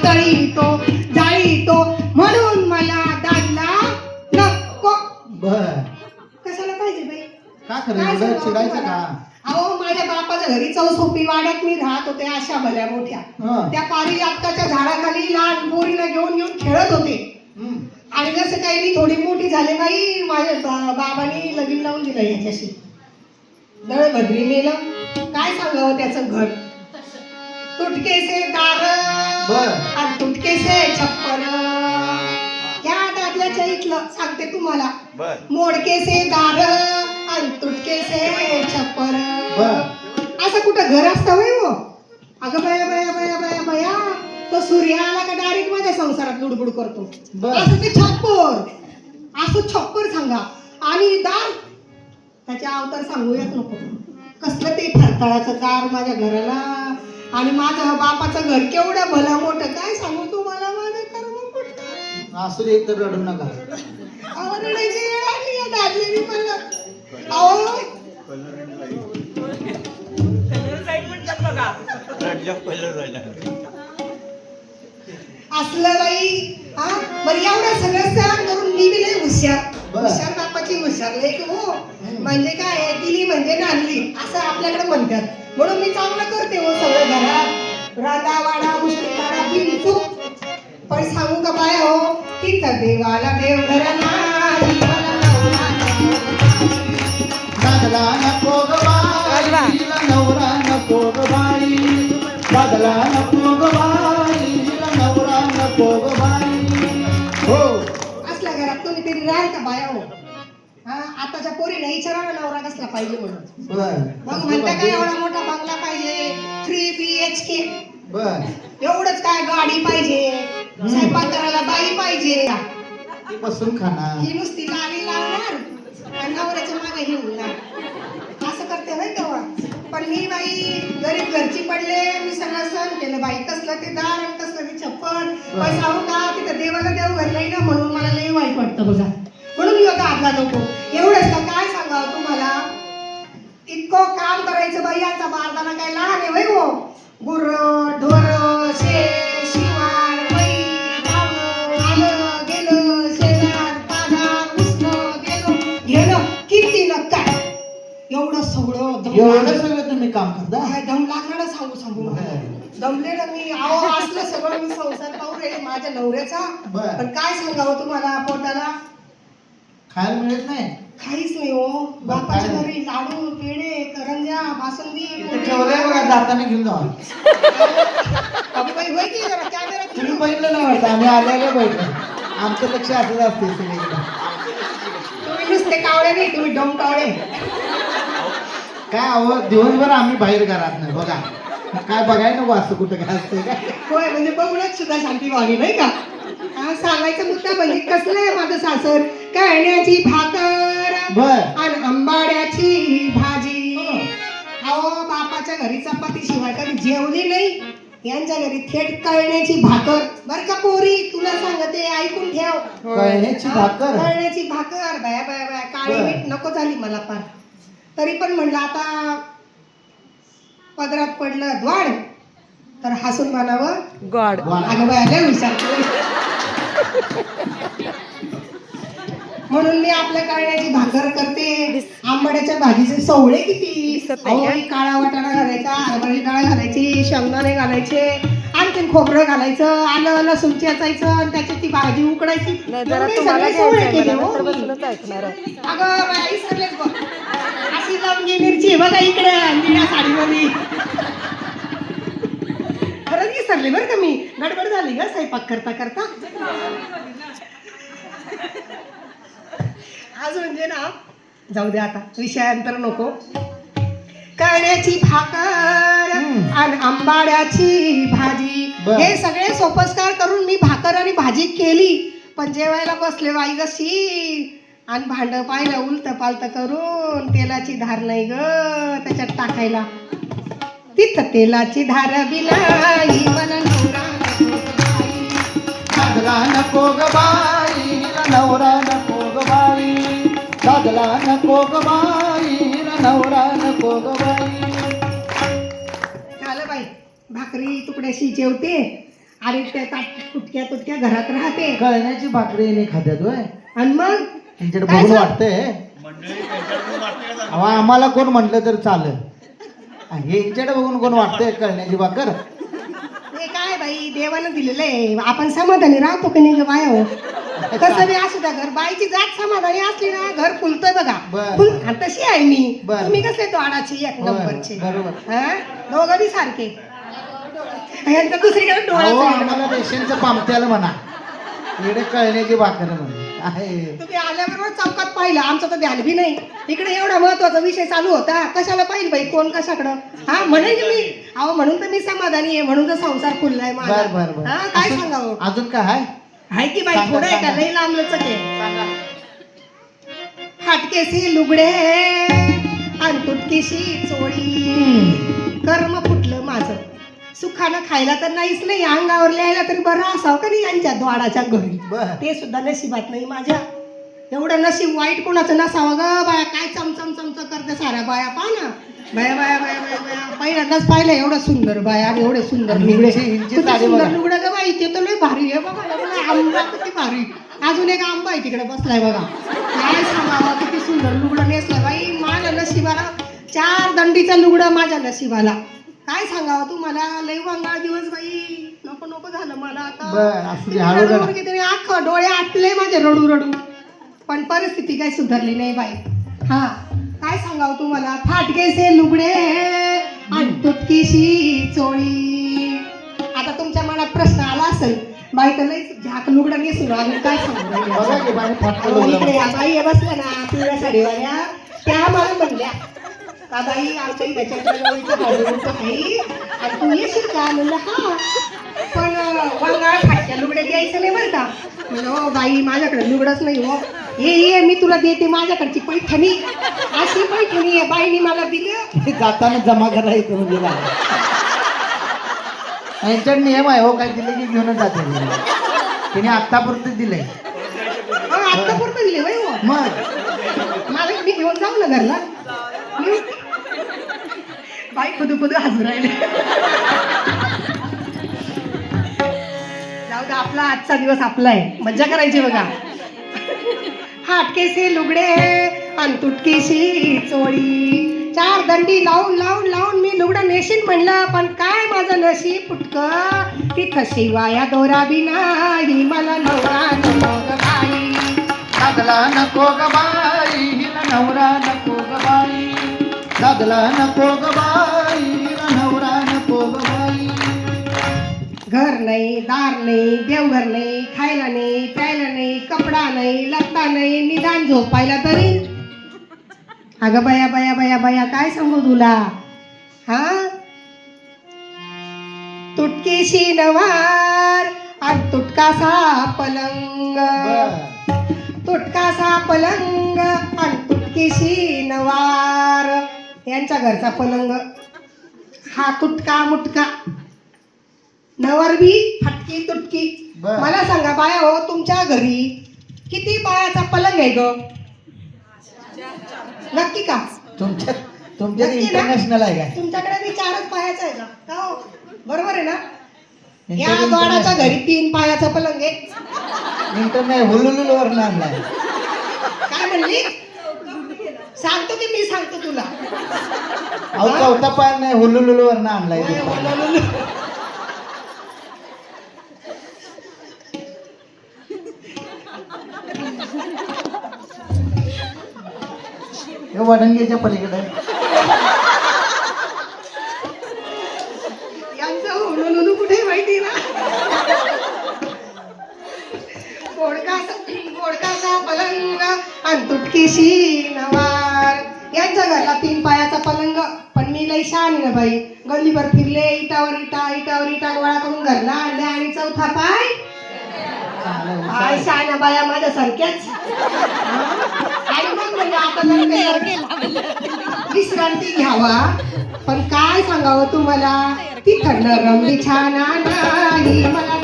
तळीतो जाळीतो म्हणून मला दादला नको. बर कशाला पाहिजे बाई? का खरं काय एवढं सांगावं चिडायचं तुम्हाला? का? अहो माझ्या बापाच्या घरी चौसोपी वाड्यात मी राहत होते अशा भल्या मोठ्या. हं. त्या पारिजातकाच्या झाडाखाली लहान पोरीला घेऊन घेऊन खेळत होते. हं. आणि जसं काही मी थोडी मोठी झाले बाई माझ्या बाबांनी लगीन लावून दिलं याच्याशी. दळभद्री नेलं. काय सांगावं त्याचं घर. तुटके से दार बर. आणि तुटके से छप्पर. या दादल्याच्या इथलं सांगते तुम्हाला. मोडके से दार आणि तुटके से छप्पर. बर. असं कुठं घर असतं वय हो? अगं बया बया बया बया बया तो सूर्य आला का डायरेक्ट माझ्या संसारात लुडबुड करतो. बर. असं ते छप्पर. असं छप्पर सांगा. आणि दार त्याचे अवतार सांगूयाच नको. कसलं ते फरकाळाचं दार माझ्या घराला. आणि माझं बापाचं घर केवढं भलं मोठं. काय सांगू तुम्हाला माझं कर्म कुठं. असू दे तर रडू नका. रडायची वेळ आली या दादलीने मला. अहो असलं बाई. हा बरं एवढं सगळं सहन करून मी बी लय हुशार. बरं. हुशार बापाची हुशार लय की हो. म्हणजे काय दिली म्हणजे नांदली असं आपल्याकडे म्हणतात. म्हणून मी चांगलं करते हो सगळं घरात. राधा वाडा गोष्टी काढा बिनचूक. पण सांगू का बाय हो तिथं देवाला देव घरा नाही. दादला नको ग बाई, हिला नवरा नको ग बाई. दादला नको ग बाई, हिला नवरा नको ग बाई. हो असल्या घरात कोणीतरी राहील का बाया हो? हा आताच्या पोरीला विचारा ना नवरा कसला पाहिजे म्हणून. बर. मग म्हणता काय एवढा मोठा बंगला पाहिजे 3 BHK. बर. एवढंच काय गाडी पाहिजे. स्वयंपाक करायला बाई पाहिजे. बसून खाणार. ही नुसती लावी लावणार आणि नवऱ्याच्या मागे हिंडणार. असं करते होय तेव्हा. पण मी बाई गरीब घरची पडले. मी सगळं सहन केलं बाई. कसलं ते दार आणि कसलं ते छप्पर. पण सांगू का तिथं देवाला देव घर नाही ना म्हणून मला लई वाईट वाटतं बघा. म्हणून मी होता आपला नको. एवढंच का काय सांगावं तुम्हाला. इतकं काम करायचं बाई. आता बारदाना काय लहान आहे होय हो. गुर ढोर शेर शिवार बाई गावं आलं गेलं शेजार पाजार उष्ण गेलो घेणं किती न काय. एवढं सगळं दम एवढं लागलं. सगळं तुम्ही काम करता. काय दम लागणार सांगू सांगू मला. दमलेलं मी. अहो असलं सगळं मी संसार पाहू राहिले माझ्या नवऱ्याचा. बर. पण काय सांगावं तुम्हाला पोटाला खायला मिळत नाही. काहीच नाही हो. बापाच्या घरी लाडू पेढे करंज्या बासुंदी इथे ठेवलंय बघा जाताना घेऊन जावा. बाई, होय की जरा कॅमेरा तुम्ही बघितलं नाही वाटतं आम्ही आलेलं बघितलं. आमचं लक्ष असंच असते सगळीकडे. तुम्ही नुसते कावळे नाही तुम्ही डोम कावळे. काय अहो दिवसभर आम्ही बाहेर घरात नाही बघा. काय बघायला नको असं कुठं काय असते काय. होय म्हणजे बघूनच सुद्धा शांती व्हावी नाही का. हा सांगायचा मुद्दा म्हणजे कसलं आहे माझं सासर. कळण्याची भाकर बर. आणि आंबाड्याची भाजी. अहो बापाच्या घरी चपाती शिवाय कधी जेवली नाही. यांच्या घरी थेट कळण्याची भाकर. बर का पोरी तुला सांगते ऐकून ठेव. कळण्याची भाकर. कळण्याची भाकर. बाया बाया बाया काळी बर. मीठ नको झाली मला फार. तरी पण म्हणलं आता पदरात पडलं द्वाड तर हसून म्हणावं गॉड. अगं बाया लय हुशार. म्हणून मी आपल्या कळण्याची भाकर करते. आंबाड्याच्या भाजीचे सवळे किती. अहो, काळा वाटाणा घालायचा हरभऱ्याची डाळ घालायची शेंगदाणे घालायचे आणखीन खोबरं घालायचं आलं लसूण चेचायचं आणि त्याच्यात ती भाजी उकडायची. जरा एवढे तुम्हाला सगळे सवळे घ्यायचंय केले मला हो नंतर मी. बसूनच ऐकणार आहे. अगं बाया विसरलेच बघ. अशी लवंगी मिरची बघा इकडे निळ्या साडीमध्ये. खरंच विसरले बरं का मी. गडबड झाली ग स्वयंपाक करता करता. आज म्हणजे ना जाऊ दे आता विषयांतर नको. कळण्याची भाकर आणि आंबाड्याची भाजी हे सगळे सोपस्कार करून मी भाकर आणि भाजी केली. पण जेवायला बसले बाई गशी आणि भांड पाहिलं उलट पालत करून. तेलाची धार नाही ग त्याच्यात टाकायला. तिथं तेलाची धार बिलाई मला नवरा दादला नको ग बाई, हिला नवरा नको ग बाई. दादला नको ग बाई, हिला नवरा नको ग बाई. झालं बाई भाकरी तुकड्याशी जेवते आणि त्या तुटक्या तुटक्या घरात राहते कळण्याची भाकरी नाही खात्यात होय आणि मग त्यांच्याकडे काय बघून सांग- वाटतंय अहो, आम्हाला कोण म्हटलं तर चालेल हे यांच्याकडे बघून कोण वाटतंय कळण्याची भाकर हे काय बाई देवानं दिलेलं आहे आपण समाधानी राहतो की नाही ग बाया हो कसं बी असू द्या घर बाईची जात समाधानी असली ना घर फुलतोय बघा बरं. आणि तशी आहे मी बरं. तुम्ही कसले तोडाची एक होय, नंबरचे बरोबर. हा दोघं बी सारखे यांचं दुसरीकडे अहो, डोळा आम्हाला रेशनचं पामत्याला म्हणा इकडे कळण्याची भाकर म्हणा आहे तुम्ही आल्याबरोबर चौकात पाहिलं आमचं तर ध्यान बी नाही इकडे एवढा महत्वाचा विषय चालू होता कशाला पाहिलं बाई कोण कशाकडं हा म्हणे की मी अहो म्हणून तर मी समाधानी आहे म्हणून तर संसार फुललाय माझा बर बर बर हा काय अजून- सांगावं अजून काय आहे आहे की बाई सांगा, थोडं आहे का सांगा. लई लांब लचक आहे फाटकेसी लुगडे आणि तुटकीशी चोळी कर्म फुटलं माझं सुखानं खायला तर नाहीच नाही अंगावर लिहायला तरी बरं असावं का नाही यांच्या द्वाडाच्या घरी बर ते सुद्धा नशिबात नाही माझ्या एवढं नशीब वाईट कोणाचं नसावं ग बाया काय चमचम चमचम करते साऱ्या बाया पहा ना बाया बाया बाया बाया बाया पहिल्यांदाच पाहिलं एवढं सुंदर बाया आणि एवढे सुंदर लुगडे इंची किती साडी सुंदर बघा. लुगडं ग बाई ते तर लय भारी आहे बघा बघा, आंबा किती भारी अजून एक आंबा आहे तिकडे बसलाय बघा काय सांगावं किती सुंदर लुगडं नेसलं बाई माझ्या नशिबाला 4 दंडीचं लुगडं माझ्या नशिबाला काय सांगावं तुम्हाला लय वांगा दिवस बाई नको नको झालं मला आता बर असू दे किती हळू रडून रडा. किती अख्खं डोळे आटले माझे रडू रडू पण परिस्थिती काही सुधारली नाही बाई हा काय सांगावं तुम्हाला फाटकेसे लुगडे आणि तुटकीशी चोळी आता तुमच्या मनात प्रश्न आला असेल बाई तर लई झाक लुगडं नेसून आली काय सांगू बघा की बाई फाटलं अहो, इकडे लुगडं. या बाई हे बसल्या ना पिवळ्या साडीवाल्या त्या मला म्हणल्या का बाई आमच्या इकडच्या आहे आणि तू येशील का म्हणलं हा पण वंगाळ फाटक्या लुगड्या द्यायचं नाही बरं का म्हणलं हो बाई माझ्याकडे लुगडंच नाही हो ये मी तुला देते माझ्याकडची पैठणी अशी पैठणी आहे बाईने मला दिलं हे जाताना जमा करायचं म्हणजे यांच्यात नियम आहे हो काय दिले की घेऊनच जाते तिने आत्तापुरतं दिलंय आत्तापुरतं दिले बाई हो मग मला मी घेऊन जाऊ ना घरला बाई खुदू हजू राहिले जाऊ दे आपला आजचा दिवस आपला आहे मज्जा करायची बघा फाटकेसे लुगडे आणि तुटकीशी चोळी 4 दंडी लावून लावून लावून मी लुगडं नेशीन म्हणलं पण काय माझं नशीब फुटकं तिथं शिवाया दोरा बिना ही मला नवरा नको ग बाई लागला नको ग बाई हिला नवरा नको ग बाई लागला नको ग बाई हिला नवरा नको ग बाई घर नाही दार नाही देवघर नाही खायला नाही प्यायला नाही कपडा नाही लत्ता नाही निदान झोपायला तरी अगं बया बया बया बया काय सांगू तुला हा तुटकीशी नवार आणि तुटकासा पलंग तुटकासा पलंग आणि तुटकीशी नवार यांच्या घरचा पलंग हा तुटका मुटका नवर बी फटकी तुटकी बर. मला सांगा बाया हो तुमच्या घरी किती पायाचा पलंग आहे ग नक्की का तुमच्यात नक्की ना? इंटरनॅशनल आहे काय तुमच्याकडे बी 4च पायाचा आहे का हो बरोबर आहे ना या यांच्यात द्वाराच्या international. घरी 3 पायाचा पलंग आहे इंटरनेट हुलुलुल वर आणलाय काय म्हणली सांगतो की मी सांगतो तुला अहो चौथा पाय नाही हुलुलुल वर आणलाय होय, दुसरा. होललुल. हे वडंगेच्या पलीकडे यांचं होललुलू कुठे माहिती ना गोडकाचा पलंग आणि तुटकीशी नवार यांच्या घरला 3 पायाचा पलंग पण मी लई शहाणी ना बाई गल्लीभर फिरले इटावर इटा गोळा करून घरला आणले आणि चौथा पाय काय शहाण्या बाया माझ्यासारख्याच आणि मग म्हणजे आता नंतर विश्रांती घ्यावा पण काय सांगावं तुम्हाला तिथं नरम बिछाना नाही मला